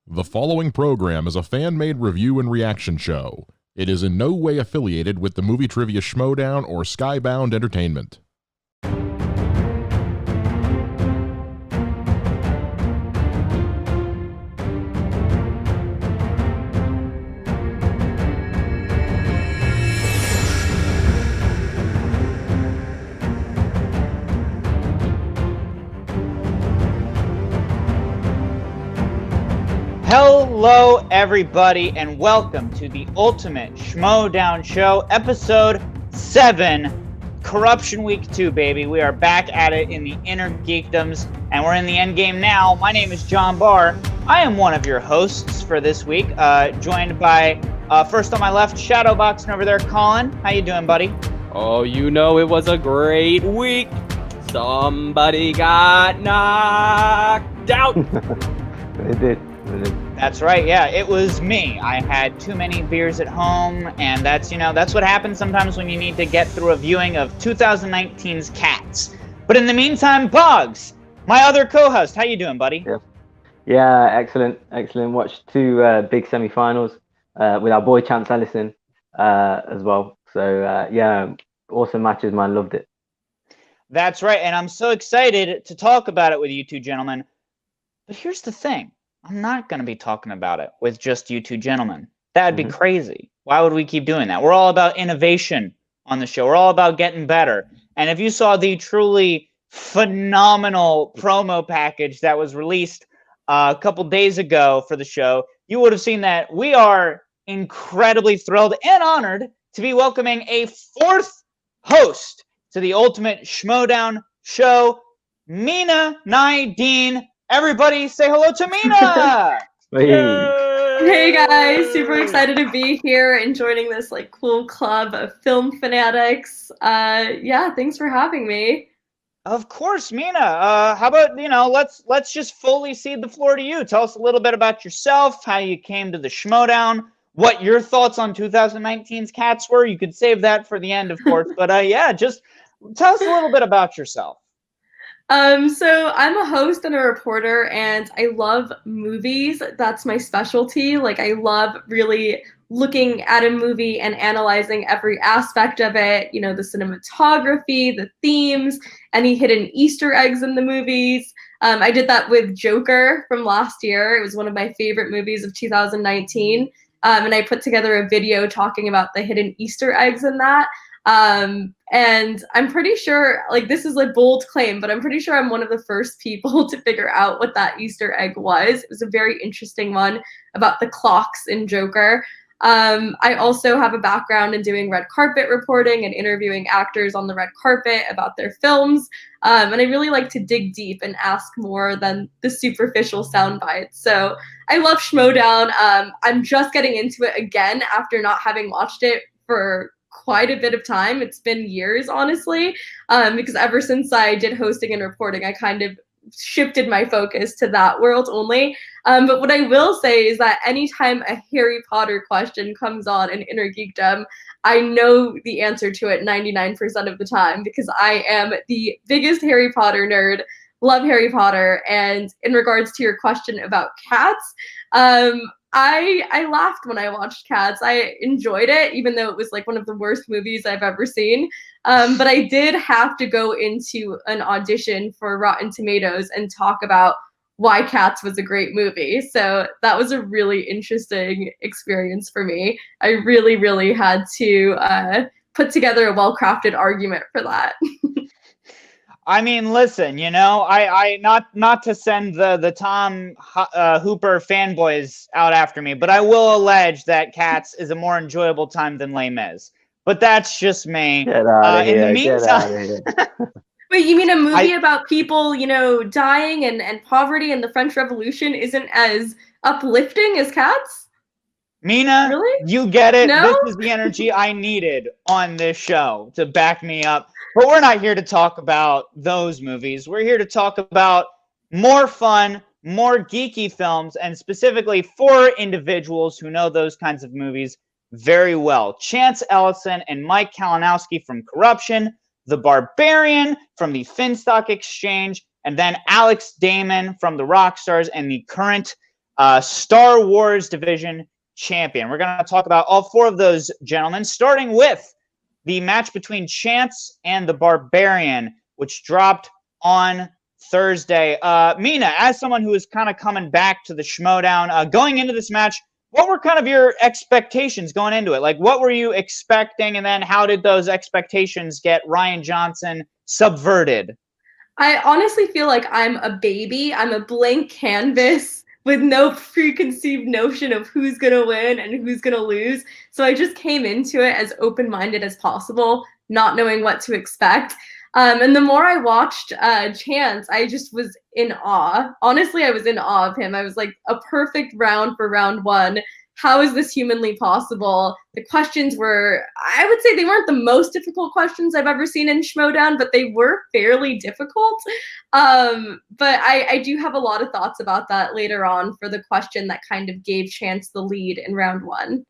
The following program is a fan-made review and reaction show. It is in no way affiliated with the movie trivia Schmoedown or Skybound Entertainment. Hello, everybody, and welcome to the Ultimate Schmoedown Show, Episode 7, Corruption Week 2, baby. We are back at it in the InnerGeekdoms, and we're in the end game now. My name is John Barr. I am one of your hosts for this week, joined by, first on my left, shadowboxing over there, Colin. How you doing, buddy? Oh, you know it was a great week. Somebody got knocked out. They did. That's right, yeah, it was me. I had too many beers at home, and that's what happens sometimes when you need to get through a viewing of 2019's Cats. But in the meantime, Bogz, my other co-host, how you doing, buddy? Yeah, excellent. Watched two big semi-finals with our boy Chance Ellison as well. So, yeah, awesome matches, man. Loved it. That's right, and I'm so excited to talk about it with you two gentlemen. But here's the thing. I'm not going to be talking about it with just you two gentlemen. That'd be crazy. Why would we keep doing that? We're all about innovation on the show. We're all about getting better. And if you saw the truly phenomenal promo package that was released a couple days ago for the show, you would have seen that we are incredibly thrilled and honored to be welcoming a fourth host to the Ultimate Schmoedown Show, Mina Naidine. Everybody say hello to Mina! Hey guys, super excited to be here and joining this cool club of film fanatics. Yeah, thanks for having me. Of course, Mina. How about, let's just fully cede the floor to you. Tell us a little bit about yourself, how you came to the Schmoedown, what your thoughts on 2019's Cats were. You could save that for the end, of course. But yeah, just tell us a little bit about yourself. So I'm a host and a reporter, and I love movies. That's my specialty. I love really looking at a movie and analyzing every aspect of it, the cinematography, the themes, any hidden Easter eggs in the movies. I did that with Joker from last year. It was one of my favorite movies of 2019. And I put together a video talking about the hidden Easter eggs in that. And I'm pretty sure, this is a bold claim, but I'm pretty sure I'm one of the first people to figure out what that Easter egg was. It was a very interesting one about the clocks in Joker. I also have a background in doing red carpet reporting and interviewing actors on the red carpet about their films. And I really like to dig deep and ask more than the superficial sound bites. So I love Schmoedown. I'm just getting into it again after not having watched it for quite a bit of time. It's been years, honestly, because ever since I did hosting and reporting, I kind of shifted my focus to that world only. But what I will say is that anytime a Harry Potter question comes on in InnerGeekdom, I know the answer to it 99% of the time because I am the biggest Harry Potter nerd, love Harry Potter. And in regards to your question about Cats, I laughed when I watched Cats. I enjoyed it, even though it was one of the worst movies I've ever seen. But I did have to go into an audition for Rotten Tomatoes and talk about why Cats was a great movie. So that was a really interesting experience for me. I really, really had to put together a well-crafted argument for that. I mean, listen, I not to send the Tom Hooper fanboys out after me, but I will allege that Cats is a more enjoyable time than Les Mis. But that's just me. Get out of here. In the meantime, Wait, you mean a movie about people, dying and poverty and the French Revolution isn't as uplifting as Cats? Mina, really? You get it. No? This is the energy I needed on this show to back me up. But we're not here to talk about those movies. We're here to talk about more fun, more geeky films, and specifically for individuals who know those kinds of movies very well. Chance Ellison and Mike Kalinowski from Corruption, The Barbarian from the Finstock Exchange, and then Alex Damon from the Rockstars and the current Star Wars Division champion. We're going to talk about all 4 of those gentlemen, starting with the match between Chance and the Barbarian, which dropped on Thursday. Mina, as someone who is kind of coming back to the Schmoedown, going into this match, what were kind of your expectations going into it? Like, what were you expecting, and then how did those expectations get Ryan Johnson subverted? I honestly feel like I'm a baby. I'm a blank canvas with no preconceived notion of who's going to win and who's going to lose. So I just came into it as open-minded as possible, not knowing what to expect. And the more I watched Chance, I just was in awe. Honestly, I was in awe of him. I was like, a perfect round for round 1. How is this humanly possible? The questions were, I would say they weren't the most difficult questions I've ever seen in Schmoedown, but they were fairly difficult. But I do have a lot of thoughts about that later on for the question that kind of gave Chance the lead in round 1.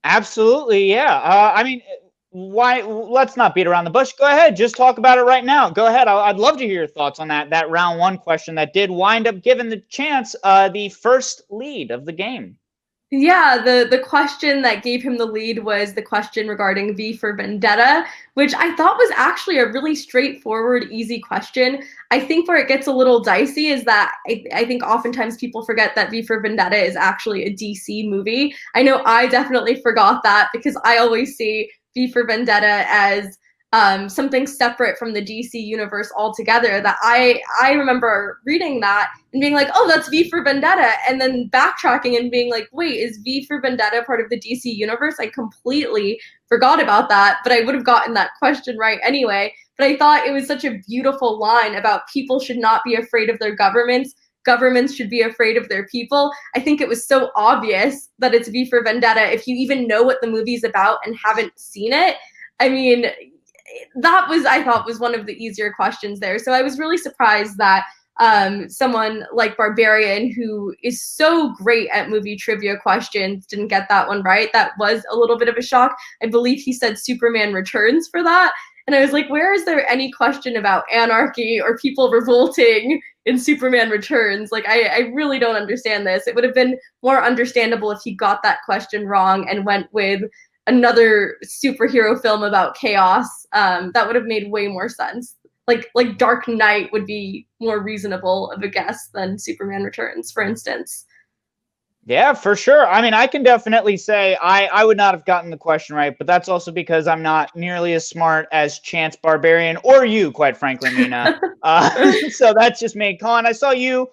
Absolutely, yeah. I mean, why? Let's not beat around the bush. Go ahead, just talk about it right now. Go ahead. I'd love to hear your thoughts on that round 1 question that did wind up giving the Chance the first lead of the game. Yeah, the question that gave him the lead was the question regarding V for Vendetta, which I thought was actually a really straightforward, easy question. I think where it gets a little dicey is that I think oftentimes people forget that V for Vendetta is actually a DC movie. I know I definitely forgot that because I always see V for Vendetta as something separate from the DC universe altogether. That I remember reading that and being like, oh, that's V for Vendetta, and then backtracking and being like, wait, is V for Vendetta part of the DC universe? I completely forgot about that, but I would have gotten that question right anyway. But I thought it was such a beautiful line about people should not be afraid of their governments. Governments should be afraid of their people. I think it was so obvious that it's V for Vendetta if you even know what the movie's about and haven't seen it. I mean, that was, I thought, was one of the easier questions there. So I was really surprised that someone like Barbarian, who is so great at movie trivia questions, didn't get that one right. That was a little bit of a shock. I believe he said Superman Returns for that. And I was like, where is there any question about anarchy or people revolting in Superman Returns? Like, I really don't understand this. It would have been more understandable if he got that question wrong and went with another superhero film about chaos. That would have made way more sense. Like Dark Knight would be more reasonable of a guess than Superman Returns, for instance. Yeah, for sure. I mean, I can definitely say I would not have gotten the question right, but that's also because I'm not nearly as smart as Chance, Barbarian, or you, quite frankly, Mina. So that's just me. Colin, I saw you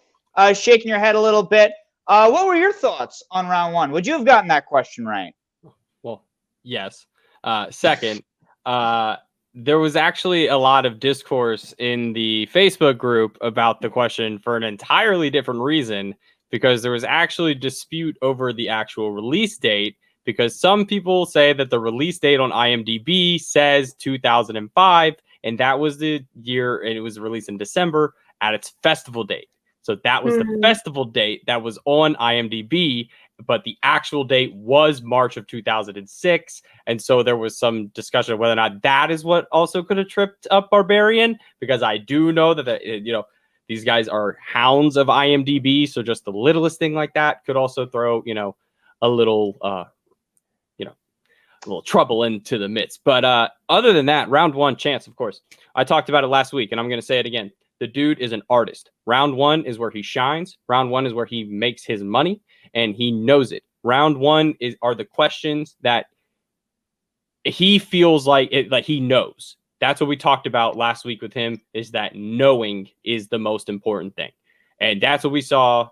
shaking your head a little bit. What were your thoughts on round 1? Would you have gotten that question right? Well, yes. Second, there was actually a lot of discourse in the Facebook group about the question for an entirely different reason, because there was actually dispute over the actual release date, because some people say that the release date on IMDb says 2005, and that was the year, and it was released in December at its festival date. So that was the festival date that was on IMDb, but the actual date was March of 2006. And so there was some discussion of whether or not that is what also could have tripped up Barbarian, because I do know that, these guys are hounds of IMDb. So just the littlest thing like that could also throw, a little, a little trouble into the midst. But other than that, round 1, Chance, of course, I talked about it last week, and I'm going to say it again. The dude is an artist. Round 1 is where he shines. Round 1 is where he makes his money, and he knows it. Round 1 are the questions that he feels like he knows. That's what we talked about last week with him, is that knowing is the most important thing. And that's what we saw,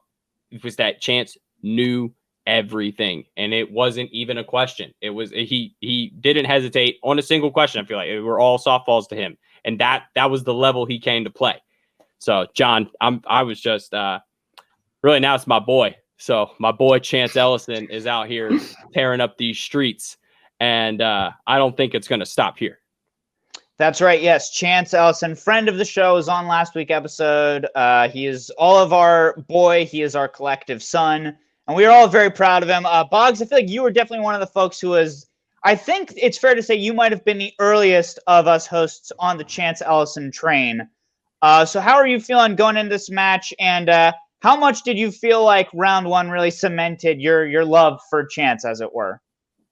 was that Chance knew everything, and it wasn't even a question. It was he didn't hesitate on a single question. I feel like we're all softballs to him, and that was the level he came to play. So, John, I was just really, now it's my boy. So my boy Chance Ellison is out here tearing up these streets, and I don't think it's going to stop here. That's right. Yes, Chance Ellison, friend of the show, is on last week's episode. He is all of our boy. He is our collective son, and we are all very proud of him. Bogz, I feel like you were definitely one of the folks who was, I think it's fair to say you might have been the earliest of us hosts on the Chance Ellison train. So how are you feeling going into this match? And how much did you feel like round one really cemented your love for Chance, as it were?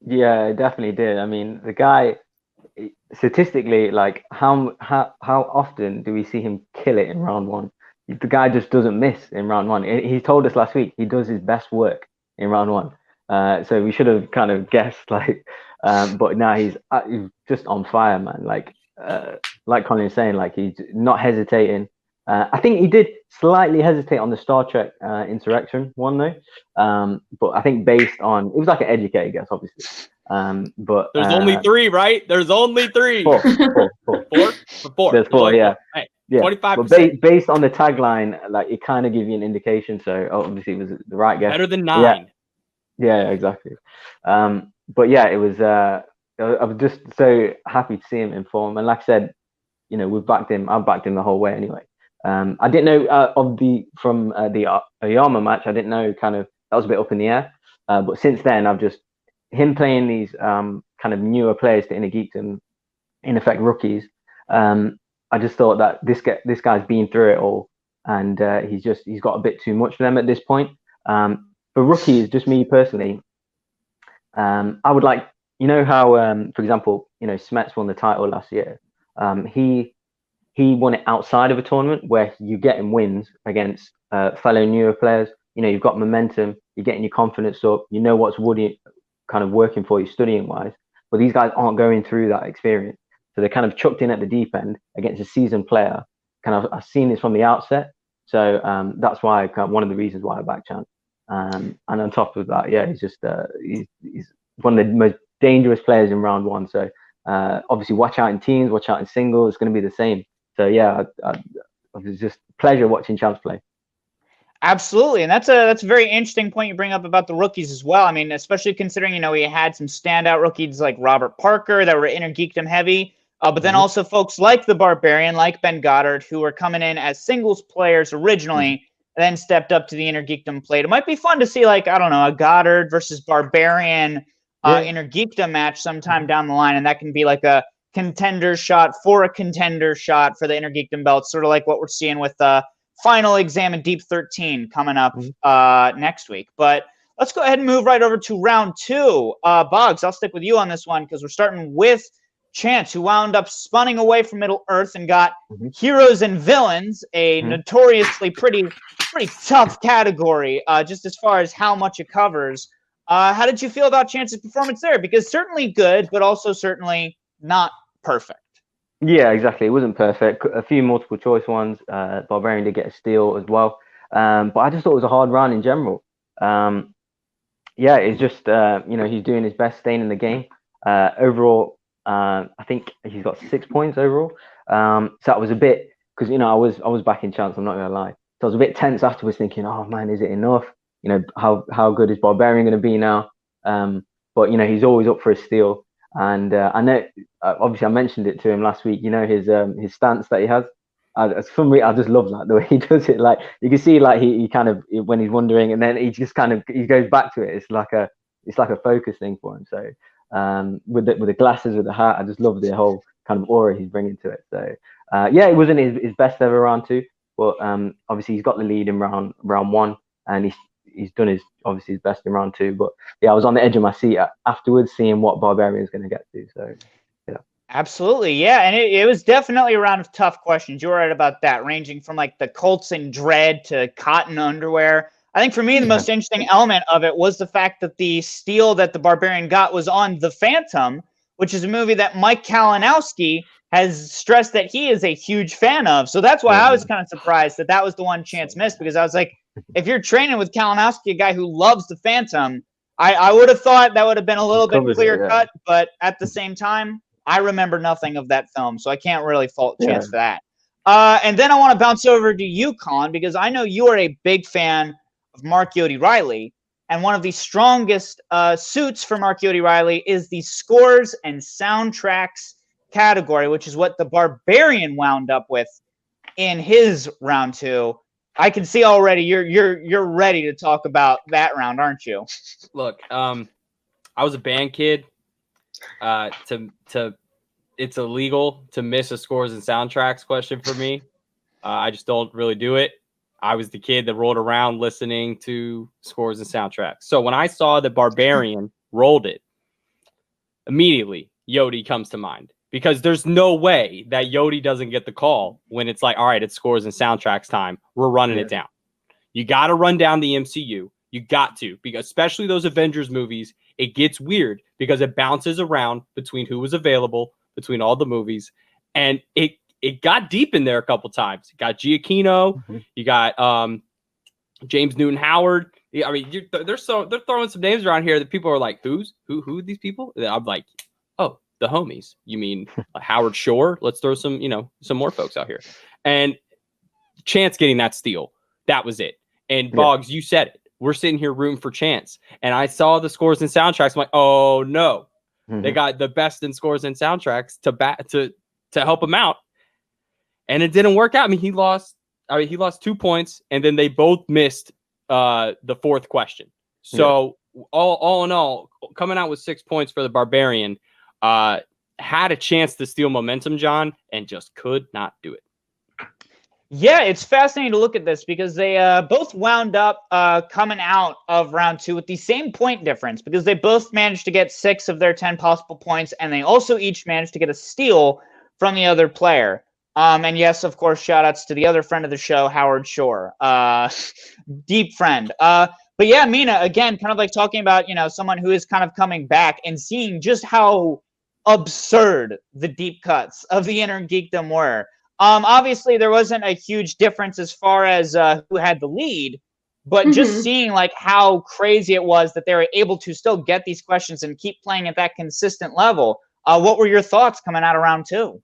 Yeah, it definitely did. I mean, the guy, statistically, like how often do we see him kill it in round one? The guy just doesn't miss in round one. He told us last week he does his best work in round one. So we should have kind of guessed, like, but now he's just on fire, man. Like Colin is saying, like he's not hesitating. I think he did slightly hesitate on the Star Trek Insurrection one though, but I think based on, it was like an educated guess, obviously. But there's only 3, right? There's only 3. Four. Four. There's 4, yeah. Hey, Yeah, 25%. but based on the tagline, like it kind of gives you an indication. So obviously it was the right guess. Better than 9. Yeah, exactly. But yeah, it was. I was just so happy to see him in form, and like I said, you know, we've backed him. I've backed him the whole way anyway. I didn't know from the Oyama match. I didn't know, kind of, that was a bit up in the air. But since then, I've just him playing these kind of newer players to InnerGeekdom, in effect rookies. I just thought that this guy's been through it all, and he's got a bit too much for them at this point. For rookies, just me personally, I would like, you know how, for example, you know, Smets won the title last year. He won it outside of a tournament where you getting wins against fellow newer players. You know, you've got momentum, you're getting your confidence up, you know what's kind of working for you studying wise. But these guys aren't going through that experience. So they're kind of chucked in at the deep end against a seasoned player. Kind of, I've seen this from the outset. So that's why one of the reasons why I back Chance. And on top of that, yeah, he's just he's one of the most dangerous players in round one. So obviously, watch out in teams, watch out in singles. It's going to be the same. So yeah, it was just a pleasure watching Chance play. Absolutely, and that's a very interesting point you bring up about the rookies as well. I mean, especially considering, you know, we had some standout rookies like Robert Parker that were InnerGeekdom heavy, but then also folks like the Barbarian, like Ben Goddard, who were coming in as singles players originally, then stepped up to the InnerGeekdom plate. It might be fun to see, like, I don't know, a Goddard versus Barbarian InnerGeekdom match sometime down the line, and that can be like a contender shot for a contender shot for the InnerGeekdom belt, sort of like what we're seeing with Final Exam and Deep 13 coming up next week. But let's go ahead and move right over to round 2. Bogz, I'll stick with you on this one because we're starting with Chance, who wound up spunning away from Middle Earth and got Heroes and Villains, a notoriously pretty tough category, just as far as how much it covers. How did you feel about Chance's performance there? Because certainly good, but also certainly not perfect. Yeah, exactly. It wasn't perfect. A few multiple choice ones. Barbarian did get a steal as well. But I just thought it was a hard round in general. Yeah, it's just, you know, he's doing his best staying in the game. Overall, I think he's got 6 points overall. So that was a bit, because, you know, I was backing Chance, I'm not going to lie. So I was a bit tense afterwards thinking, oh man, is it enough? You know, how good is Barbarian going to be now? But, you know, he's always up for a steal. And I know, obviously, I mentioned it to him last week. You know, his stance that he has. For me, I just love that, the way he does it. Like you can see, like he kind of, when he's wondering, and then he just kind of he goes back to it. It's like a focus thing for him. So with the glasses, with the hat, I just love the whole kind of aura he's bringing to it. So yeah, it wasn't his best ever round 2, but obviously he's got the lead in round 1, and he's done his best in round 2. But yeah, I was on the edge of my seat afterwards, seeing what Barbarian's going to get to. So yeah, absolutely, yeah, and it was definitely a round of tough questions. You're right about that, ranging from like the Colts and Dread to cotton underwear. I think for me, the most interesting element of it was the fact that the steal that the Barbarian got was on The Phantom, which is a movie that Mike Kalinowski has stressed that he is a huge fan of. So that's why I was kind of surprised that was the one Chance missed, because I was like, if you're training with Kalinowski, a guy who loves The Phantom, I would have thought that would have been a little bit clear cut, but at the same time, I remember nothing of that film, so I can't really fault Chance for that. And then I want to bounce over to you, Colin, because I know you are a big fan of Mark Yodi Riley, and one of the strongest suits for Mark Yodi Riley is the scores and soundtracks category, which is what the Barbarian wound up with in his round 2. I can see already you're ready to talk about that round, aren't you? Look, I was a band kid. It's illegal to miss a scores and soundtracks question for me. I just don't really do it. I was the kid that rolled around listening to scores and soundtracks. So when I saw that Barbarian rolled it, immediately Yodi comes to mind, because there's no way that Yodi doesn't get the call when it's like, all right, it's scores and soundtracks time. We're running it down. You got to run down the MCU. You got to, because especially those Avengers movies, it gets weird because it bounces around between who was available between all the movies. And it got deep in there a couple times. You got Giacchino, you got James Newton Howard. I mean, they're throwing some names around here that people are like, who are these people? I'm like, oh, the homies. You mean Howard Shore? Let's throw some more folks out here. And Chance getting that steal, that was it. And Bogz, you said it. We're sitting here rooting for Chance. And I saw the scores and soundtracks. I'm like, oh no, they got the best in scores and soundtracks to help him out. And it didn't work out. I mean, he lost 2 points, and then they both missed the fourth question. So all in all, coming out with 6 points for the Barbarian, had a chance to steal momentum, John, and just could not do it. Yeah, it's fascinating to look at this because they both wound up coming out of round 2 with the same point difference, because they both managed to get 6 of their 10 possible points, and they also each managed to get a steal from the other player. And yes, of course, shout outs to the other friend of the show, Howard Shore, deep friend. But yeah, Mina, again, kind of like talking about, someone who is kind of coming back and seeing just how absurd the deep cuts of the InnerGeekdom were. Obviously, there wasn't a huge difference as far as who had the lead, but just seeing like how crazy it was that they were able to still get these questions and keep playing at that consistent level. What were your thoughts coming out of round 2?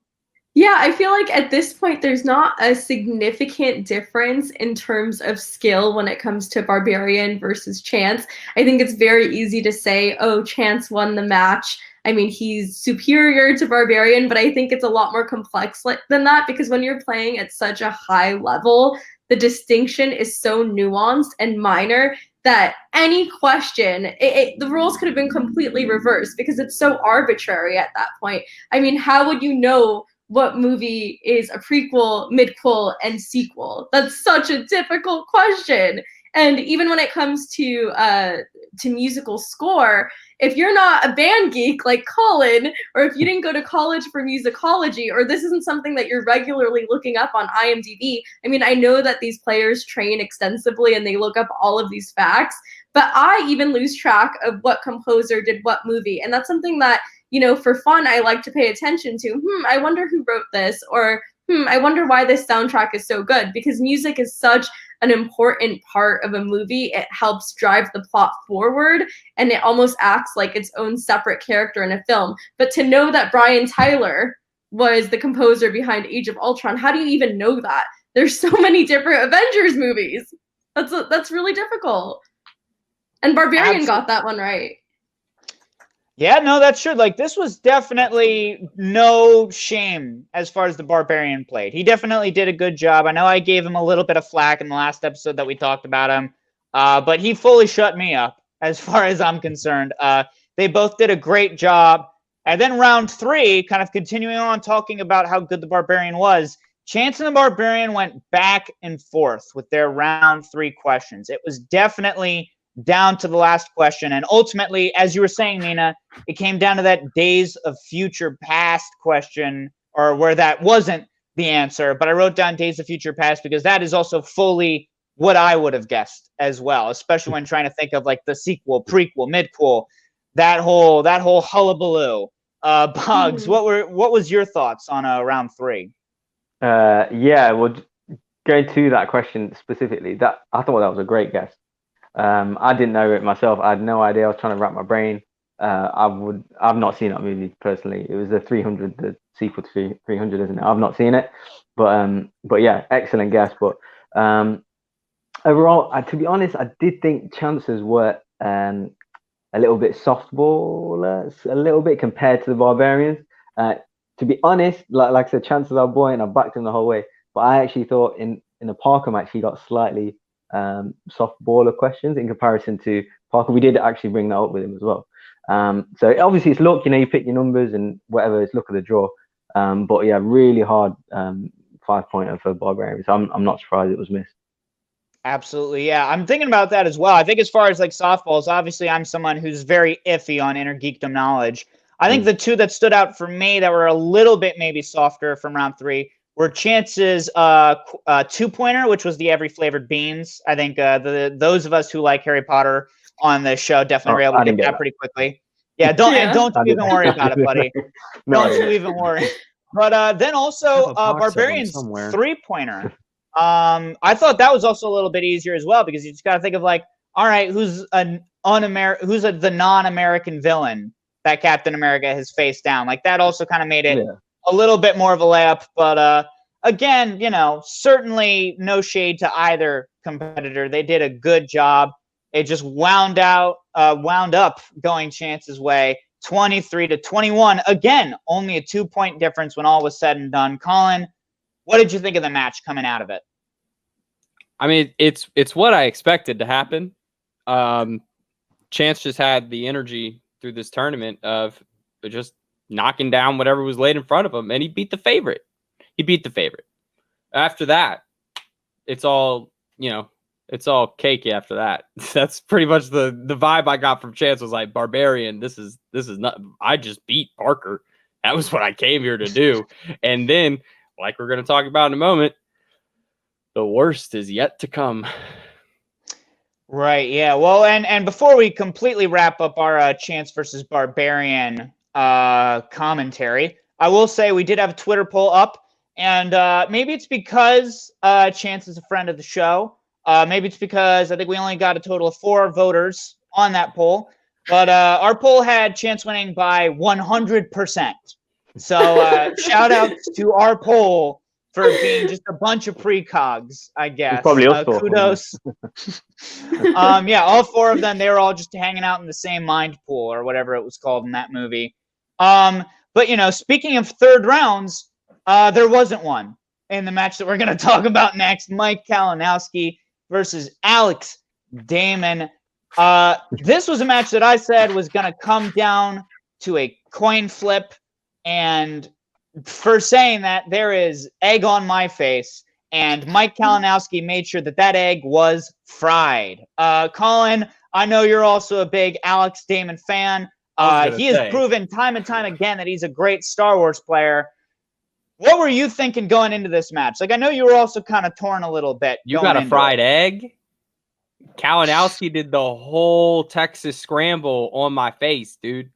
Yeah, I feel like at this point, there's not a significant difference in terms of skill when it comes to Barbarian versus Chance. I think it's very easy to say, oh, Chance won the match. I mean, he's superior to Barbarian, but I think it's a lot more complex than that, because when you're playing at such a high level, the distinction is so nuanced and minor that any question, the rules could have been completely reversed because it's so arbitrary at that point. I mean, how would you know what movie is a prequel, midquel, and sequel? That's such a difficult question. And even when it comes to musical score, if you're not a band geek like Colin, or if you didn't go to college for musicology, or this isn't something that you're regularly looking up on IMDb, I mean, I know that these players train extensively and they look up all of these facts, but I even lose track of what composer did what movie. And that's something that, for fun, I like to pay attention to. I wonder who wrote this, or I wonder why this soundtrack is so good, because music is such an important part of a movie. It helps drive the plot forward, and it almost acts like its own separate character in a film. But to know that Brian Tyler was the composer behind Age of Ultron, how do you even know that? There's so many different Avengers movies. That's really difficult. And Barbarian got that one right. Yeah, no, that's true. Like, this was definitely no shame as far as the Barbarian played. He definitely did a good job. I know I gave him a little bit of flack in the last episode that we talked about him, but he fully shut me up as far as I'm concerned. They both did a great job. And then round 3, kind of continuing on talking about how good the Barbarian was, Chance and the Barbarian went back and forth with their round 3 questions. It was definitely down to the last question, and ultimately, as you were saying, Mina, it came down to that Days of Future Past question, or where that wasn't the answer, but I wrote down Days of Future Past because that is also fully what I would have guessed as well, especially when trying to think of like the sequel, prequel, midquel, that whole hullabaloo. Bogz, what was your thoughts on round 3? Yeah, well, going to that question specifically, that I thought that was a great guess. I didn't know it myself. I had no idea. I was trying to wrap my brain. I've not seen that movie personally. It was the 300, the sequel to 300, isn't it? I've not seen it, but yeah, excellent guess. But overall, to be honest, I did think chances were a little bit softball, a little bit compared to the Barbarians. To be honest, like I said, chances are buoyant. I backed him the whole way, but I actually thought in the Parker match he got slightly softballer questions in comparison to Parker. We did actually bring that up with him as well. So obviously it's luck, you pick your numbers and whatever, it's luck of the draw. But yeah, really hard 5-pointer for Barbarian. So I'm not surprised it was missed. Absolutely, yeah. I'm thinking about that as well. I think as far as like softballs, obviously I'm someone who's very iffy on InnerGeekdom knowledge. I think the two that stood out for me that were a little bit maybe softer from round 3 were Chance's two-pointer, which was the every flavored beans. I think those of us who like Harry Potter on the show definitely were able to get that pretty quickly. Yeah, don't even worry about it, buddy. Don't you even worry. But then also Barbarian's three-pointer. I thought that was also a little bit easier as well, because you just got to think of like, all right, who's the non-American villain that Captain America has faced down? Like that also kind of made it a little bit more of a layup. But again, certainly no shade to either competitor. They did a good job. It just wound up going Chance's way, 23-21. Again, only a 2-point difference when all was said and done. Colin, what did you think of the match coming out of it? I mean, it's what I expected to happen. Chance just had the energy through this tournament of just knocking down whatever was laid in front of him, and he beat the favorite. After that, it's all cakey after that. That's pretty much the vibe I got from Chance. Was like, Barbarian, this is not, I just beat Parker. That was what I came here to do. And then, like we're going to talk about in a moment, the worst is yet to come. Right, yeah. Well, and before we completely wrap up our Chance versus Barbarian commentary, I will say we did have a Twitter poll up, and maybe it's because Chance is a friend of the show. Maybe it's because I think we only got a total of 4 voters on that poll, but our poll had Chance winning by 100%. So shout out to our poll for being just a bunch of precogs, I guess. Probably also kudos. Yeah, all 4 of them, they were all just hanging out in the same mind pool or whatever it was called in that movie. But, speaking of third rounds, there wasn't one in the match that we're going to talk about next. Mike Kalinowski versus Alex Damon. This was a match that I said was going to come down to a coin flip, and for saying that, there is egg on my face, and Mike Kalinowski made sure that egg was fried. Colin, I know you're also a big Alex Damon fan. He has proven time and time again that he's a great Star Wars player. What were you thinking going into this match? Like, I know you were also kind of torn a little bit. You got a fried egg? Kalinowski did the whole Texas scramble on my face, dude.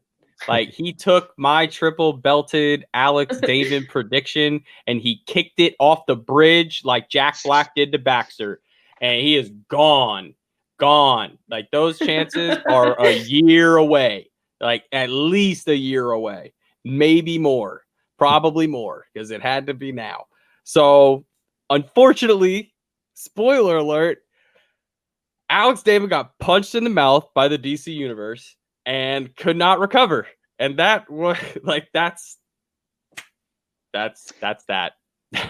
Like, he took my triple belted Alex Damon prediction and he kicked it off the bridge like Jack Black did to Baxter. And he is gone. Like, those chances are a year away. Like, at least a year away. Maybe more. Probably more, because it had to be now. So, unfortunately, spoiler alert, Alex Damon got punched in the mouth by the DC Universe and could not recover. And that was like, that's that.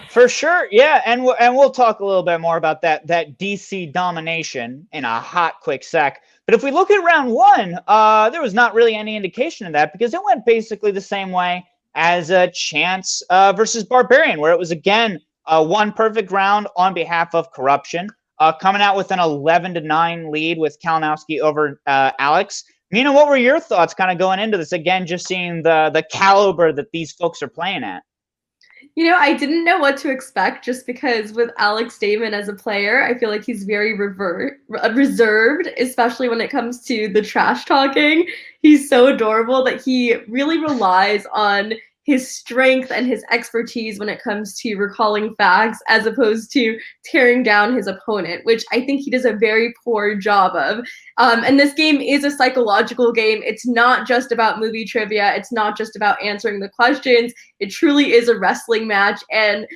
For sure. Yeah. And we'll talk a little bit more about that DC domination in a hot, quick sec. But if we look at round 1, there was not really any indication of that, because it went basically the same way as a Chance versus Barbarian, where it was, again, one perfect round on behalf of Corruption, coming out with an 11-9 lead with Kalinowski over Alex. Mina, what were your thoughts kind of going into this? Again, just seeing the caliber that these folks are playing at. I didn't know what to expect, just because with Alex Damon as a player, I feel like he's very reserved, especially when it comes to the trash talking. He's so adorable that he really relies on his strength and his expertise when it comes to recalling facts, as opposed to tearing down his opponent, which I think he does a very poor job of. And this game is a psychological game. It's not just about movie trivia. It's not just about answering the questions. It truly is a wrestling match, and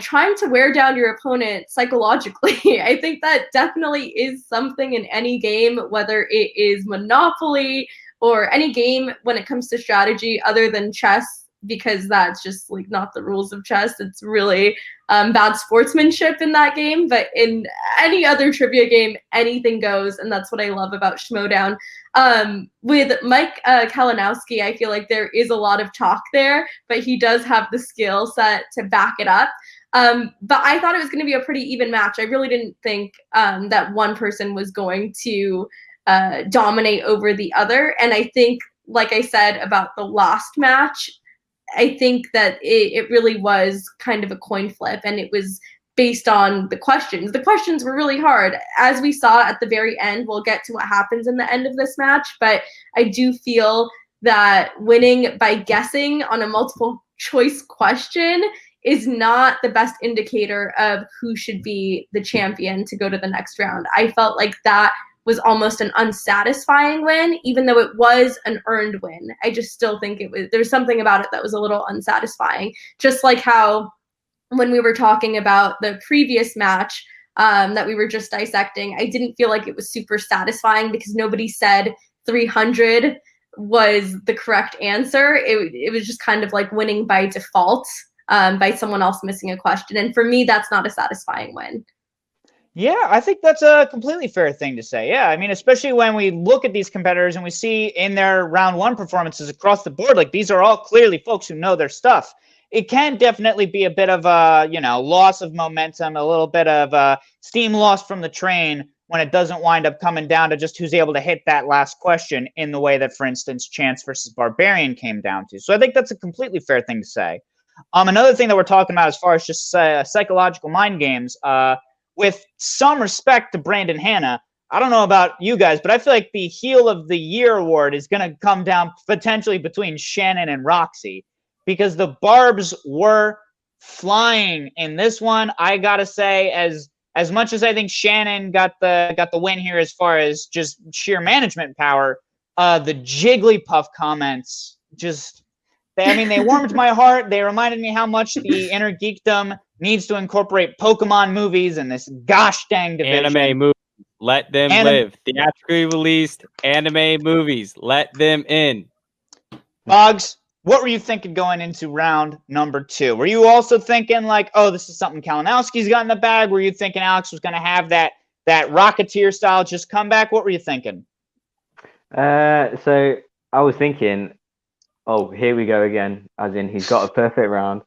trying to wear down your opponent psychologically. I think that definitely is something in any game, whether it is Monopoly or any game when it comes to strategy other than chess, because that's just like not the rules of chess. It's really bad sportsmanship in that game. But in any other trivia game, anything goes, and that's what I love about Schmoedown. With Mike Kalinowski, I feel like there is a lot of talk there, but he does have the skill set to back it up. But I thought it was going to be a pretty even match. I really didn't think that one person was going to dominate over the other. And I think, like I said about the last match, I think that it really was kind of a coin flip, and it was based on the questions. The questions were really hard. As we saw at the very end, we'll get to what happens in the end of this match, but I do feel that winning by guessing on a multiple choice question is not the best indicator of who should be the champion to go to the next round. I felt like that was almost an unsatisfying win, even though it was an earned win. I just still think there's something about it that was a little unsatisfying. Just like how when we were talking about the previous match that we were just dissecting, I didn't feel like it was super satisfying because nobody said 300 was the correct answer. It was just kind of like winning by default by someone else missing a question. And for me, that's not a satisfying win. Yeah, I think that's a completely fair thing to say. Yeah, I mean, especially when we look at these competitors and we see in their round one performances across the board, like these are all clearly folks who know their stuff. It can definitely be a bit of a, loss of momentum, a little bit of steam lost from the train when it doesn't wind up coming down to just who's able to hit that last question in the way that, for instance, Chance versus Barbarian came down to. So I think that's a completely fair thing to say. Another thing that we're talking about as far as just psychological mind games, with some respect to Brandon Hanna, I don't know about you guys, but I feel like the Heel of the Year award is going to come down potentially between Shannon and Roxy, because the Barbs were flying in this one. I got to say, as much as I think Shannon got the win here as far as just sheer management power, the Jigglypuff comments just, they warmed my heart. They reminded me how much the InnerGeekdom needs to incorporate Pokemon movies in this gosh dang division. Anime movies, let them live. Theatrically released anime movies, let them in. Bogz, what were you thinking going into round number 2? Were you also thinking like, oh, this is something Kalinowski's got in the bag? Were you thinking Alex was going to have that Rocketeer style just comeback? What were you thinking? So I was thinking, oh, here we go again, as in he's got a perfect round.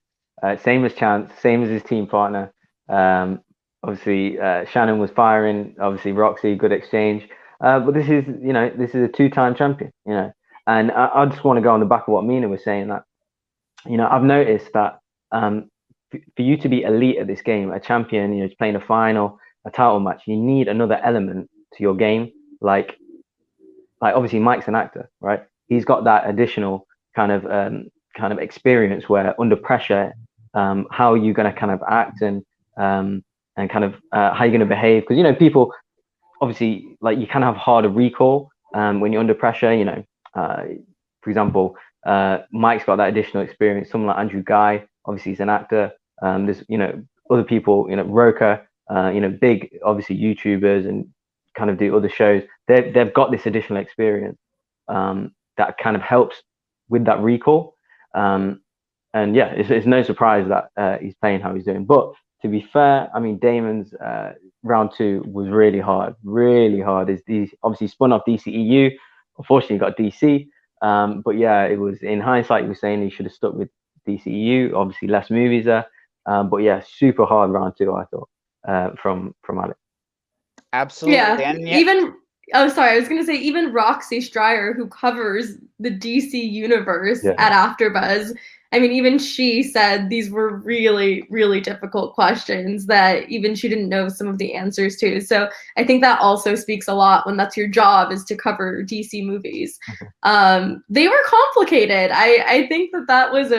Same as Chance, same as his team partner. Obviously, Shannon was firing. Obviously, Roxy, good exchange. But this is a 2-time champion, And I just want to go on the back of what Mina was saying, that, I've noticed that for you to be elite at this game, a champion, playing a final, a title match, you need another element to your game. Like obviously Mike's an actor, right? He's got that additional kind of experience where under pressure, how you're going to kind of act and kind of how you're going to behave, because people obviously, like, you can have harder recall when you're under pressure. For example, Mike's got that additional experience. Someone like Andrew Guy, obviously he's an actor. There's other people, Rocha, big obviously YouTubers and kind of do other shows. They've got this additional experience that kind of helps with that recall. And yeah, it's no surprise that he's playing how he's doing. But to be fair, I mean, Damon's round 2 was really hard. He obviously spun off DCEU. Unfortunately, got DC. But yeah, it was, in hindsight, he was saying he should have stuck with DCEU. Obviously, less movies there. But yeah, super hard round 2, I thought, from Alex. Absolutely. Yeah, I was going to say, even Roxy Stryer, who covers the DC universe at AfterBuzz, I mean, even she said these were really, really difficult questions that even she didn't know some of the answers to. So I think that also speaks a lot when that's your job, is to cover DC movies. They were complicated. I think that was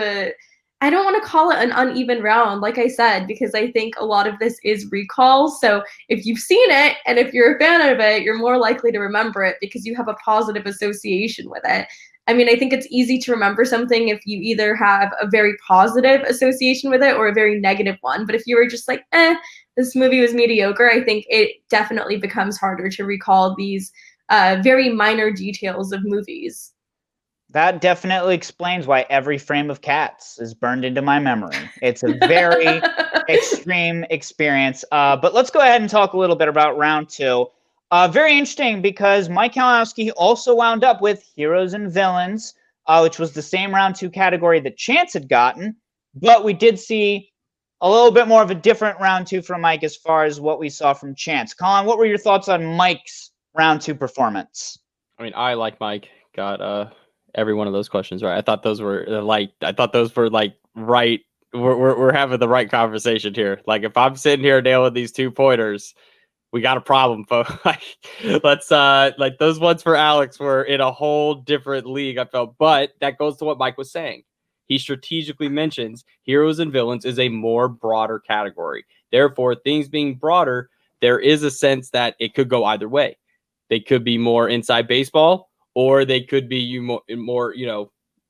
I don't want to call it an uneven round, like I said, because I think a lot of this is recall. So if you've seen it and if you're a fan of it, you're more likely to remember it because you have a positive association with it. I mean, I think it's easy to remember something if you either have a very positive association with it or a very negative one. But if you were just like, this movie was mediocre, I think it definitely becomes harder to recall these very minor details of movies. That definitely explains why every frame of Cats is burned into my memory. It's a very extreme experience. But let's go ahead and talk a little bit about round 2. Very interesting, because Mike Kalinowski also wound up with Heroes and Villains, which was the same round 2 category that Chance had gotten. But we did see a little bit more of a different round 2 from Mike as far as what we saw from Chance. Colin, what were your thoughts on Mike's round 2 performance? I mean, I, like Mike, got every one of those questions right. I thought those were right. We're having the right conversation here. Like, if I'm sitting here nailing these 2-pointers, we got a problem, folks. Let's like, those ones for Alex were in a whole different league, I felt. But that goes to what Mike was saying. He strategically mentions heroes and villains is a more broader category. Therefore, things being broader, there is a sense that it could go either way. They could be more inside baseball, or they could be more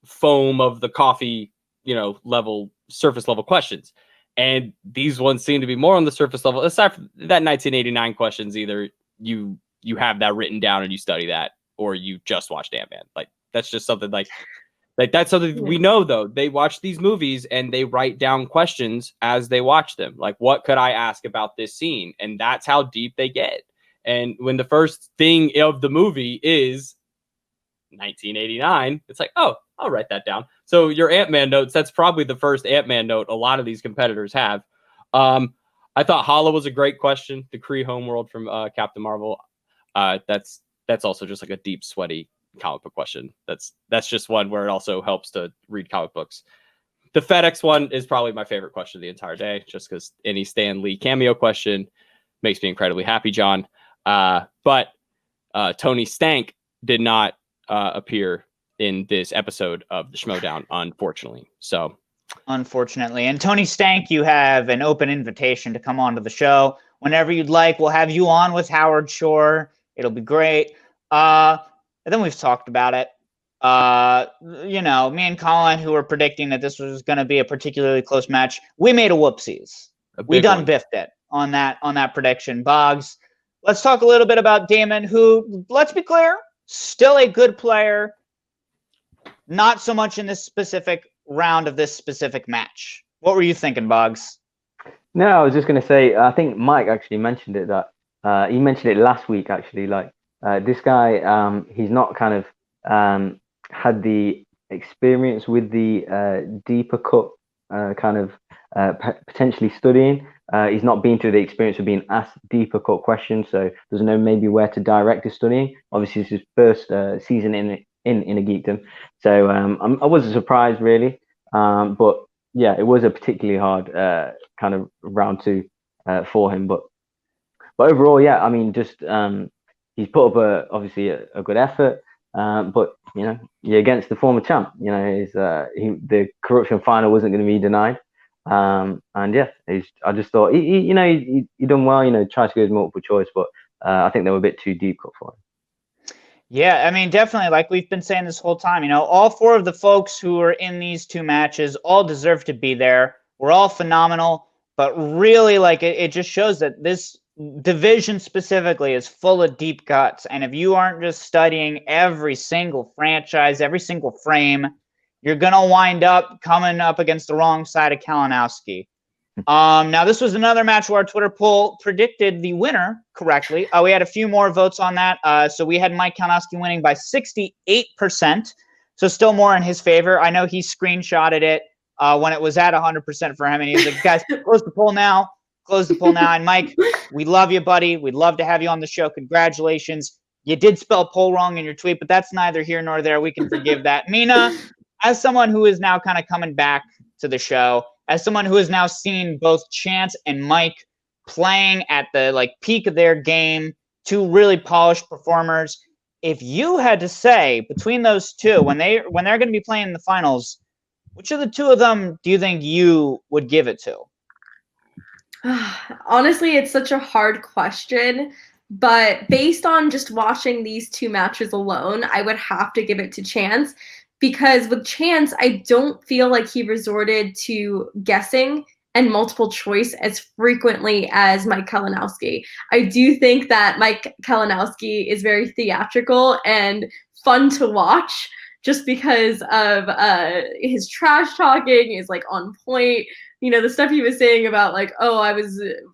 foam of the coffee, level, surface level questions. And these ones seem to be more on the surface level. Aside from that 1989 questions, either you have that written down and you study that, or you just watched Ant-Man. Like, that's just something like that's something we know, though. They watch these movies and they write down questions as they watch them. Like, what could I ask about this scene? And that's how deep they get. And when the first thing of the movie is 1989, it's like, oh, I'll write that down. So your Ant-Man notes, that's probably the first Ant-Man note a lot of these competitors have. I thought Hala was a great question. The Kree homeworld from Captain Marvel. That's also just like a deep, sweaty comic book question. That's just one where it also helps to read comic books. The FedEx one is probably my favorite question of the entire day, just because any Stan Lee cameo question makes me incredibly happy, John. But Tony Stank did not appear in this episode of the Schmoedown, unfortunately. Unfortunately. And Tony Stank, you have an open invitation to come on to the show whenever you'd like. We'll have you on with Howard Shore. It'll be great. And then we've talked about it. Me and Colin, who were predicting that this was going to be a particularly close match, we made a whoopsies. We done biffed it on that prediction. Bogz, let's talk a little bit about Damon, who, let's be clear, still a good player. Not so much in this specific round of this specific match. What were you thinking, Bogz? No, I was just going to say, I think Mike actually mentioned it, that he mentioned it last week, actually. Like, this guy, he's not kind of had the experience with the deeper cut kind of potentially studying. He's not been through the experience of being asked deeper cut questions, so doesn't know maybe where to direct his studying. Obviously, it's his first season in InnerGeekdom, so I wasn't surprised really. But yeah, it was a particularly hard kind of round 2 for him. But overall, yeah, I mean, just he's put up obviously a good effort. But you're against the former champ. The corruption final wasn't going to be denied. And yeah, I just thought he done well. Tried to go with multiple choice, but I think they were a bit too deep cut for him. Yeah, I mean, definitely, like we've been saying this whole time, all 4 of the folks who are in these 2 matches all deserve to be there. We're all phenomenal, but really, like, it just shows that this division specifically is full of deep cuts. And if you aren't just studying every single franchise, every single frame, you're going to wind up coming up against the wrong side of Kalinowski. Now, this was another match where our Twitter poll predicted the winner correctly. We had a few more votes on that. So we had Mike Kalinowski winning by 68%. So still more in his favor. I know he screenshotted it when it was at 100% for him. And he was like, guys, close the poll now. Close the poll now. And Mike, we love you, buddy. We'd love to have you on the show. Congratulations. You did spell poll wrong in your tweet, but that's neither here nor there. We can forgive that. Mina, as someone who is now kind of coming back to the show, as someone who has now seen both Chance and Mike playing at the peak of their game, 2 really polished performers, if you had to say between those 2, when they're going to be playing in the finals, which of the 2 of them do you think you would give it to? Honestly, it's such a hard question, but based on just watching these 2 matches alone, I would have to give it to Chance, because with Chance, I don't feel like he resorted to guessing and multiple choice as frequently as Mike Kalinowski. I do think that Mike Kalinowski is very theatrical and fun to watch, just because of his trash talking is on point. The stuff he was saying about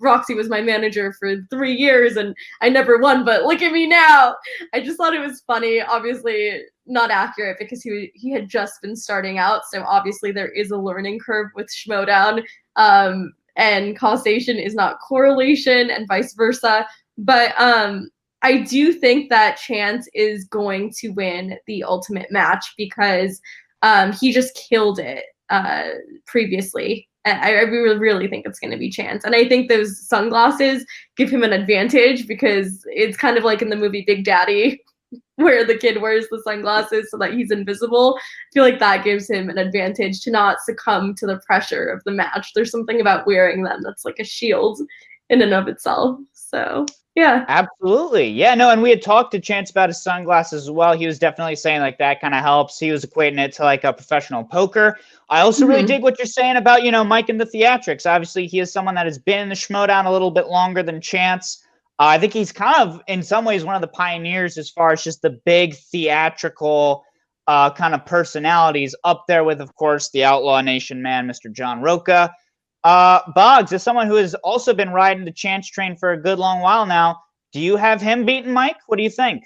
Roxy was my manager for 3 years and I never won, but look at me now. I just thought it was funny. Obviously not accurate because he had just been starting out. So obviously there is a learning curve with Schmoedown. and causation is not correlation, and vice versa. But I do think that Chance is going to win the ultimate match because he just killed it previously. I really think it's going to be Chance. And I think those sunglasses give him an advantage because it's kind of like in the movie Big Daddy where the kid wears the sunglasses so that he's invisible. I feel like that gives him an advantage to not succumb to the pressure of the match. There's something about wearing them that's like a shield in and of itself. So, yeah. Absolutely. Yeah, no, and we had talked to Chance about his sunglasses as well. He was definitely saying like that kind of helps. He was equating it to like a professional poker. I also really dig what you're saying about, Mike and the theatrics. Obviously, he is someone that has been in the Schmoedown a little bit longer than Chance. I think he's kind of, in some ways, one of the pioneers as far as just the big theatrical kind of personalities, up there with, of course, the Outlaw Nation man, Mr. John Rocha. Bogz, as someone who has also been riding the Chance train for a good long while now, do you have him beaten, Mike? What do you think?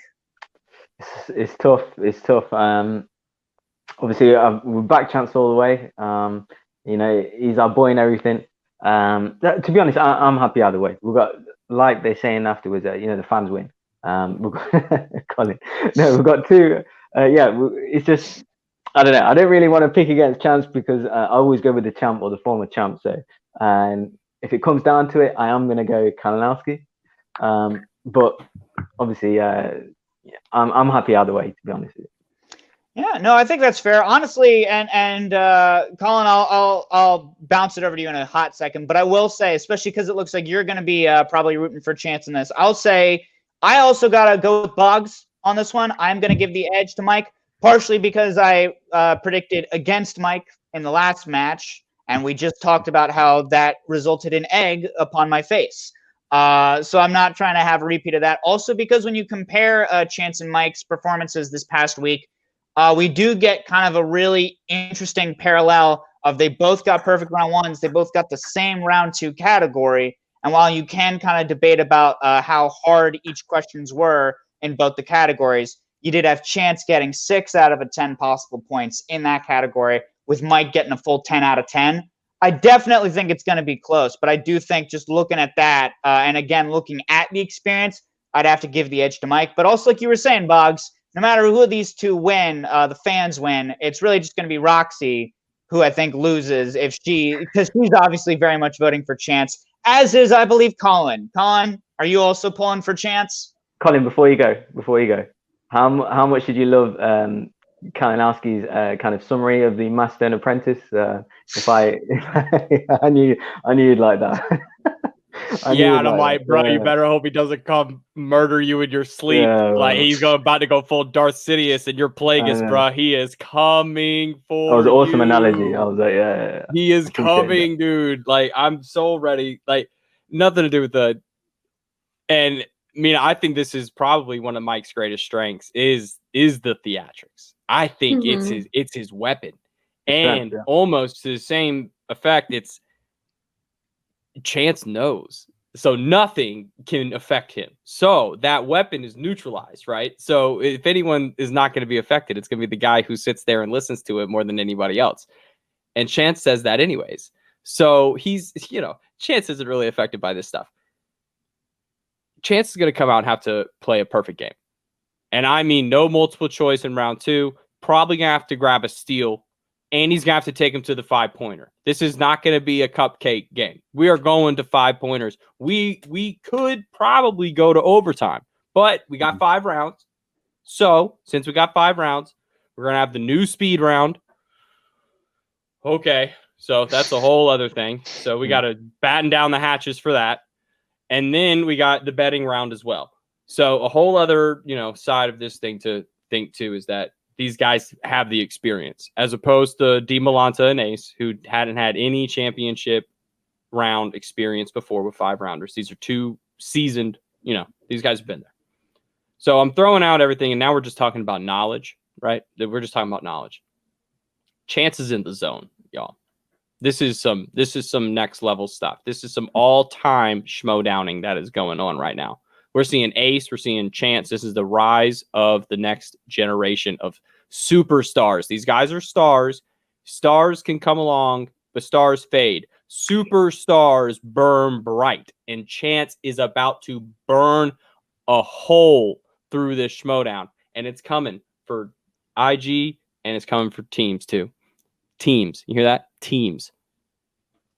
It's tough. It's tough. Obviously, we're back Chance all the way. He's our boy and everything. To be honest, I'm happy either way. We've got, like they're saying afterwards, the fans win. We've got Colin. No, we've got two. It's just, I don't know. I don't really want to pick against Chance because I always go with the champ or the former champ. So, and if it comes down to it, I am going to go Kalinowski. But obviously, I'm happy either way, to be honest with you. Yeah, no, I think that's fair. Honestly, and Colin, I'll bounce it over to you in a hot second, but I will say, especially because it looks like you're going to be probably rooting for Chance in this, I'll say I also got to go with Bogz on this one. I'm going to give the edge to Mike, partially because I predicted against Mike in the last match, and we just talked about how that resulted in egg upon my face. So I'm not trying to have a repeat of that. Also, because when you compare Chance and Mike's performances this past week, we do get kind of a really interesting parallel of they both got perfect round ones. They both got the same round two category. And while you can kind of debate about how hard each questions were in both the categories, you did have Chance getting 6 out of 10 possible points in that category, with Mike getting a full 10 out of 10. I definitely think it's going to be close, but I do think just looking at that, and again, looking at the experience, I'd have to give the edge to Mike. But also, like you were saying, Bogz, no matter who of these two win, the fans win, it's really just going to be Roxy who I think loses because she's obviously very much voting for Chance, as is, I believe, Colin. Colin, are you also pulling for Chance? Colin, before you go, how much did you love Kalinowski's kind of summary of the Master and Apprentice? I knew you'd like that. And I'm like, bro, you better hope he doesn't come murder you in your sleep. Yeah, like he's about to go full Darth Sidious and you're Plagueis, bro. He is coming for That was an awesome you. analogy. I was like, yeah. He is coming, dude. Like, I'm so ready. Like, nothing to do with the. And Mina, I think this is probably one of Mike's greatest strengths is the theatrics. I think it's his weapon, and almost to the same effect, it's Chance knows, so nothing can affect him. So that weapon is neutralized, right? So if anyone is not going to be affected, it's going to be the guy who sits there and listens to it more than anybody else. And Chance says that anyways. So he's, Chance isn't really affected by this stuff. Chance is going to come out and have to play a perfect game. And I mean, no multiple choice in round 2, probably going to have to grab a steal, and he's going to have to take him to the 5-pointer. This is not going to be a cupcake game. We are going to 5-pointers. We could probably go to overtime, but we got 5 rounds. So since we got 5 rounds, we're going to have the new speed round. Okay, so that's a whole other thing. So we got to batten down the hatches for that. And then we got the betting round as well. So a whole other, side of this thing to think too is that these guys have the experience, as opposed to Di Malanta and Ace, who hadn't had any championship round experience before with 5-rounders. These are 2 seasoned, these guys have been there. So I'm throwing out everything, and now we're just talking about knowledge, right? We're just talking about knowledge. Chance is in the zone, y'all. This is some next level stuff. This is some all-time Schmoedowning that is going on right now. We're seeing Ace. We're seeing Chance. This is the rise of the next generation of superstars. These guys are stars. Stars can come along, but stars fade. Superstars burn bright, and Chance is about to burn a hole through this Schmoedown, and it's coming for IG, and it's coming for teams too. Teams, you hear that? Teams.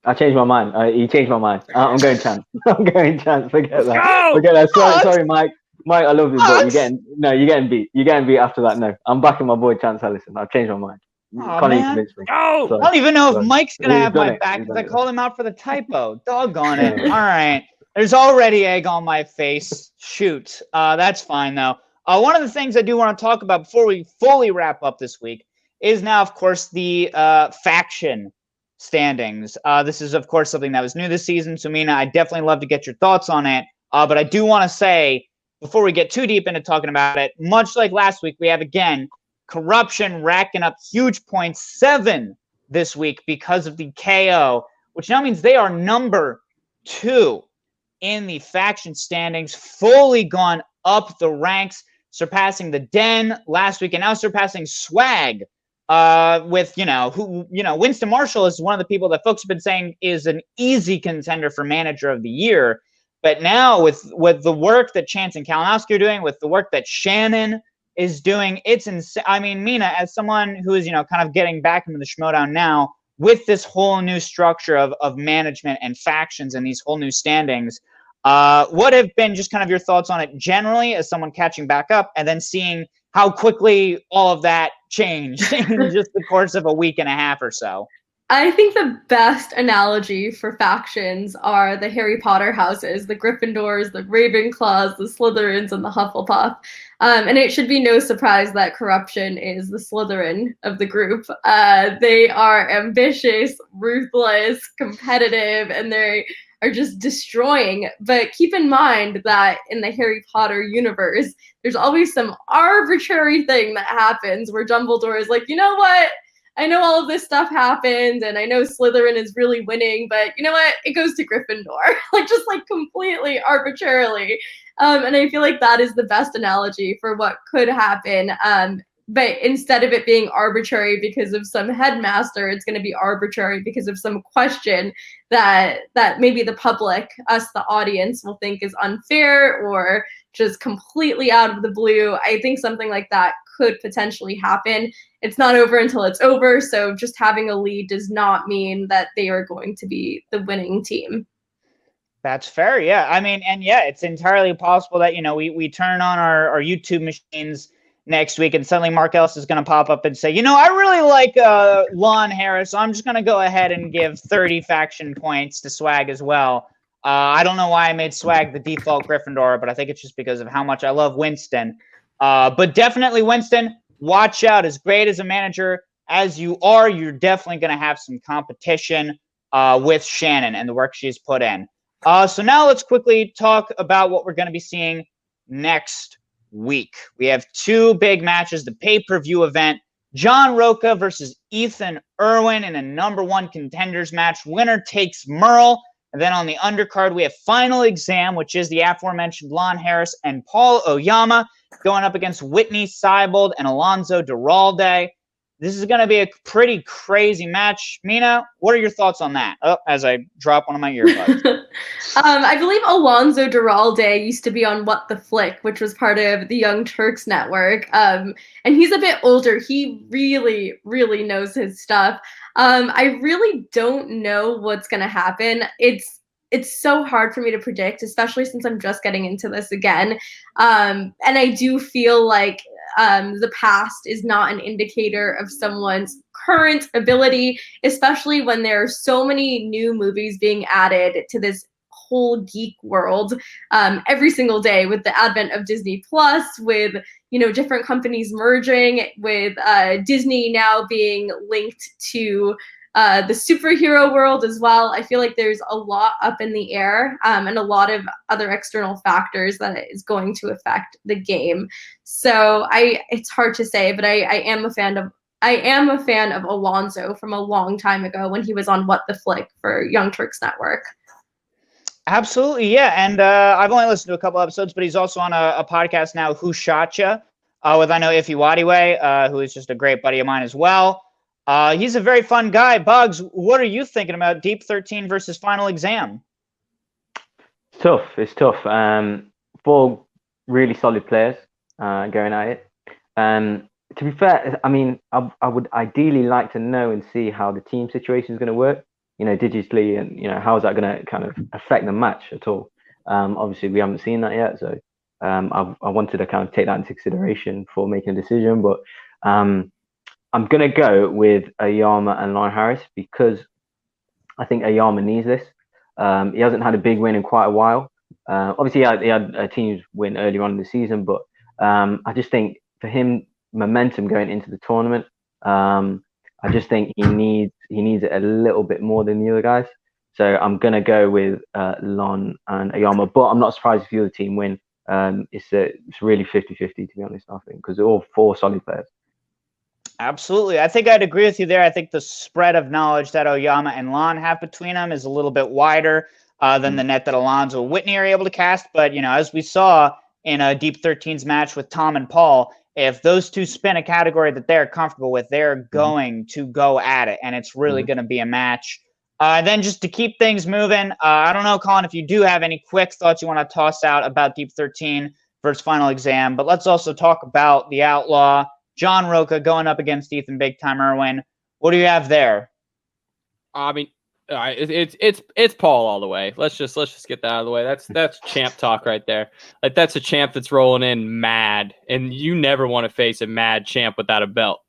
I changed my mind. You changed my mind. I'm going Chance. I'm going Chance. Forget that. Go! Forget that. Sorry, Mike. Mike, I love you, but you're getting beat. You're getting beat after that. No, I'm backing my boy Chance Ellison. I've changed my mind. Colin convinced me. Go! So, I don't even know if Mike's gonna He's have done my it. back He's because done I it. called him out for the typo. Doggone it. All right. There's already egg on my face. Shoot. That's fine though. One of the things I do want to talk about before we fully wrap up this week is now, of course, the faction standings. This is, of course, something that was new this season. So, Mina, I definitely love to get your thoughts on it. But I do want to say, before we get too deep into talking about it, much like last week, we have, again, corruption racking up huge points, 7 this week because of the KO, which now means they are number 2 in the faction standings, fully gone up the ranks, surpassing the Den last week and now surpassing Swag. With Winston Marshall is one of the people that folks have been saying is an easy contender for Manager of the Year. But now with the work that Chance and Kalinowski are doing, with the work that Shannon is doing, it's insane. I mean, Mina, as someone who is, kind of getting back into the Schmoedown now, with this whole new structure of management and factions and these whole new standings, what have been just kind of your thoughts on it generally as someone catching back up and then seeing how quickly all of that changed in just the course of a week and a half or so? I think the best analogy for factions are the Harry Potter houses, the Gryffindors, the Ravenclaws, the Slytherins, and the Hufflepuff. And it should be no surprise that corruption is the Slytherin of the group. They are ambitious, ruthless, competitive, and they are just destroying. But keep in mind that in the Harry Potter universe, there's always some arbitrary thing that happens where Dumbledore is like, you know what? I know all of this stuff happened, and I know Slytherin is really winning, but you know what? It goes to Gryffindor, just completely arbitrarily. And I feel like that is the best analogy for what could happen. But instead of it being arbitrary because of some headmaster, it's going to be arbitrary because of some question that maybe the public, us, the audience, will think is unfair or just completely out of the blue. I think something like that could potentially happen. It's not over until it's over, so just having a lead does not mean that they are going to be the winning team. That's fair, yeah. I mean, and yeah, it's entirely possible that, we turn on our YouTube machines next week and suddenly Mark Ellis is going to pop up and say, I really like Lon Harris, so I'm just going to go ahead and give 30 faction points to Swag as well. I don't know why I made Swag the default Gryffindor, but I think it's just because of how much I love Winston. But definitely, Winston, watch out. As great as a manager as you are, you're definitely going to have some competition with Shannon and the work she's put in. So now let's quickly talk about what we're going to be seeing next week. We have 2 big matches, the pay-per-view event, John Rocha versus Ethan Irwin in a number 1 contenders match. Winner takes Merle. And then on the undercard, we have Final Exam, which is the aforementioned Lon Harris and Paul Oyama going up against Whitney Seibold and Alonzo Duralde. This is going to be a pretty crazy match. Mina, what are your thoughts on that? Oh, as I drop one of my earbuds. I believe Alonzo Duralde used to be on What the Flick, which was part of the Young Turks network. And he's a bit older. He really, really knows his stuff. I really don't know what's going to happen. It's so hard for me to predict, especially since I'm just getting into this again. And I do feel like the past is not an indicator of someone's current ability, especially when there are so many new movies being added to this whole geek world every single day with the advent of Disney Plus, with different companies merging, with Disney now being linked to the superhero world as well. I feel like there's a lot up in the air and a lot of other external factors that is going to affect the game. So it's hard to say, but I am a fan of Alonzo from a long time ago when he was on What the Flick for Young Turks Network. Absolutely, yeah. And I've only listened to a couple episodes, but he's also on a podcast now, Who Shot Ya, with I know Ife Wadiwe, who is just a great buddy of mine as well. He's a very fun guy. Bogz, what are you thinking about Deep 13 versus Final Exam? It's tough. It's tough. Four really solid players going at it. To be fair, I mean, I would ideally like to know and see how the team situation is going to work, digitally, and how is that going to kind of affect the match at all. Obviously, we haven't seen that yet, so I wanted to kind of take that into consideration for making a decision. But I'm going to go with Ayama and Lon Harris because I think Ayama needs this. He hasn't had a big win in quite a while. Obviously, he had a team's win earlier on in the season, but I just think for him, momentum going into the tournament, I just think he needs it a little bit more than the other guys. So I'm gonna go with Lon and Ayama, but I'm not surprised if the other team win. It's really 50-50 to be honest, I think, because they're all four solid players. Absolutely. I think I'd agree with you there. I think the spread of knowledge that Oyama and Lon have between them is a little bit wider than the net that Alonzo and Whitney are able to cast. But, as we saw in a Deep 13's match with Tom and Paul, if those two spin a category that they're comfortable with, they're going to go at it. And it's really going to be a match. Then just to keep things moving, I don't know, Colin, if you do have any quick thoughts you want to toss out about Deep 13 versus Final Exam. But let's also talk about the Outlaw. John Rocha going up against Ethan Big Time Irwin. What do you have there? I mean, it's Paul all the way. Let's just get that out of the way. That's champ talk right there. Like, that's a champ that's rolling in mad, and you never want to face a mad champ without a belt.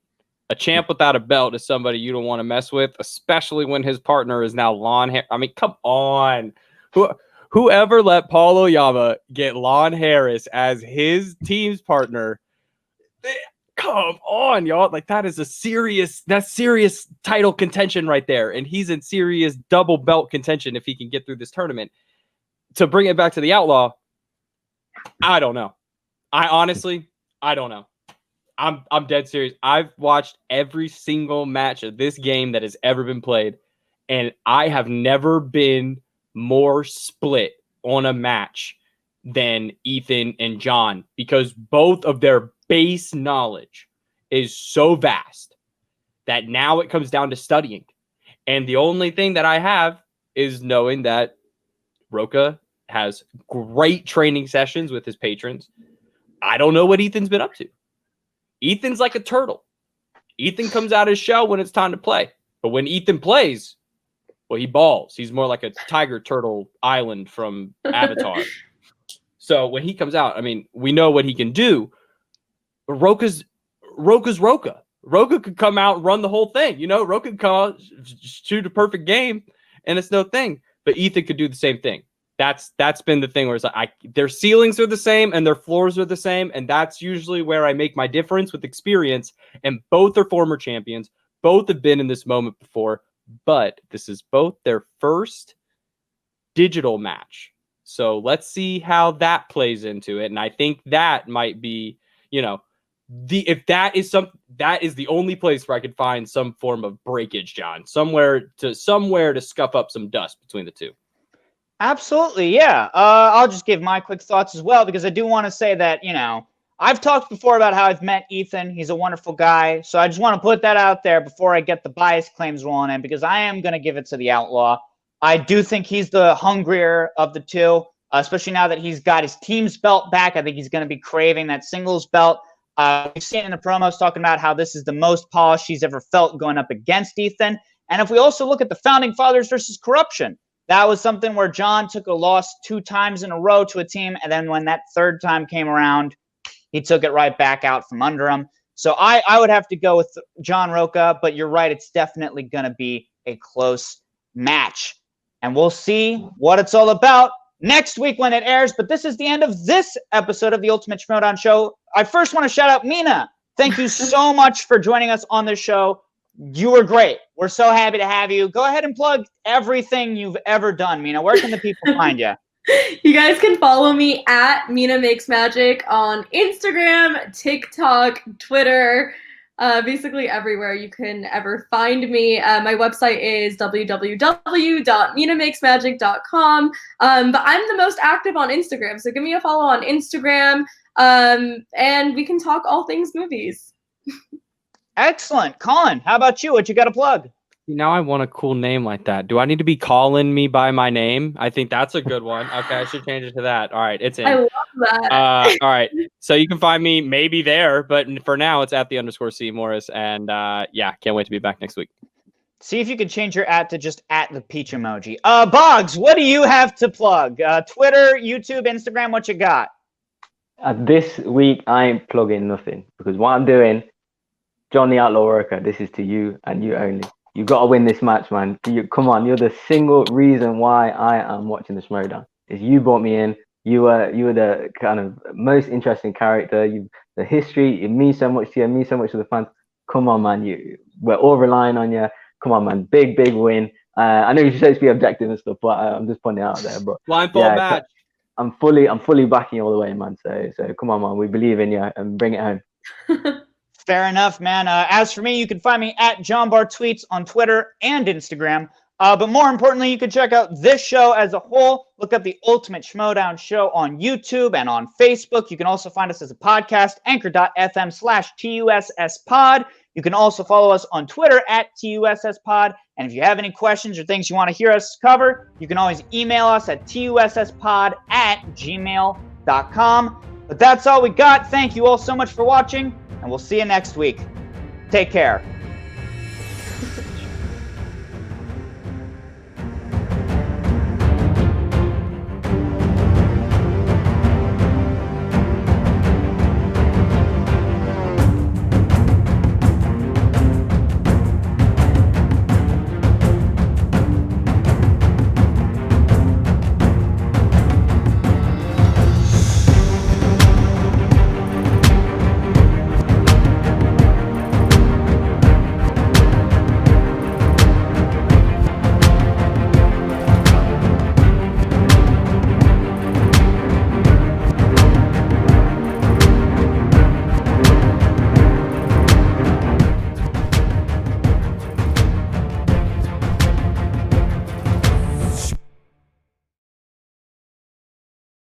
A champ without a belt is somebody you don't want to mess with, especially when his partner is now Lon Harris. I mean, come on. Whoever let Paul Oyama get Lon Harris as his team's partner, come on, y'all. Like, that's serious title contention right there. And he's in serious double belt contention if he can get through this tournament. To bring it back to the Outlaw, I don't know. I don't know. I'm dead serious. I've watched every single match of this game that has ever been played, and I have never been more split on a match than Ethan and John, because both of their base knowledge is so vast that now it comes down to studying. And the only thing that I have is knowing that Rocha has great training sessions with his patrons. I don't know what Ethan's been up to. Ethan's like a turtle. Ethan comes out of his shell when it's time to play. But when Ethan plays, well, he balls. He's more like a tiger turtle island from Avatar. So when he comes out, I mean, we know what he can do. But Rocha's Rocha. Rocha could come out and run the whole thing. Rocha could come out, shoot a perfect game, and it's no thing. But Ethan could do the same thing. That's been the thing where it's like their ceilings are the same and their floors are the same, and that's usually where I make my difference with experience. And both are former champions. Both have been in this moment before, but this is both their first digital match. So let's see how that plays into it. And I think that might be, if that is the only place where I could find some form of breakage, John, somewhere to scuff up some dust between the two. Absolutely, yeah. I'll just give my quick thoughts as well, because I do want to say that, I've talked before about how I've met Ethan. He's a wonderful guy. So I just want to put that out there before I get the bias claims rolling in, because I am going to give it to the Outlaw. I do think he's the hungrier of the two, especially now that he's got his team's belt back. I think he's going to be craving that singles belt. We've seen in the promos talking about how this is the most polished he's ever felt going up against Ethan. And if we also look at the Founding Fathers versus Corruption, that was something where John took a loss 2 times in a row to a team, and then when that third time came around, he took it right back out from under him. So I would have to go with John Rocha, but you're right, it's definitely going to be a close match. And we'll see what it's all about next week when it airs. But this is the end of this episode of the Ultimate Schmoedown Show. I first want to shout out Mina. Thank you so much for joining us on this show. You were great. We're so happy to have you. Go ahead and plug everything you've ever done, Mina. Where can the people find you? You guys can follow me at Mina Makes Magic on Instagram, TikTok, Twitter, basically everywhere you can ever find me. My website is www.minamakesmagic.com. But I'm the most active on Instagram, so give me a follow on Instagram, and we can talk all things movies. Excellent. Colin, how about you? What you got to plug? Now I want a cool name like that. Do I need to be calling me by my name? I think that's a good one. Okay, I should change it to that. All right, it's in. I love that. All right, so you can find me maybe there, but for now it's at _C Morris. And yeah, can't wait to be back next week. See if you can change your @ to just @ the peach emoji. Bogz, what do you have to plug? Twitter, YouTube, Instagram, what you got? This week, I ain't plugging nothing because what I'm doing, John the Outlaw Rocha, this is to you and you only. You got to win this match, man. Come on, you're the single reason why I am watching the Schmoedown. Is you brought me in. You were the kind of most interesting character. The history, it means so much to you, it means so much to the fans. Come on, man. We're all relying on you. Come on, man. Big win. I know you're supposed to be objective and stuff, but I'm just putting it out there. But blindfold match. I'm fully backing you all the way, man. So come on, man. We believe in you and bring it home. Fair enough, man. As for me, you can find me at JohnBarrTweets on Twitter and Instagram. But more importantly, you can check out this show as a whole. Look up the Ultimate Schmoedown Show on YouTube and on Facebook. You can also find us as a podcast, anchor.fm/TUSSpod. You can also follow us on Twitter at TUSSpod. And if you have any questions or things you want to hear us cover, you can always email us at TUSSpod@gmail.com. But that's all we got. Thank you all so much for watching, and we'll see you next week. Take care.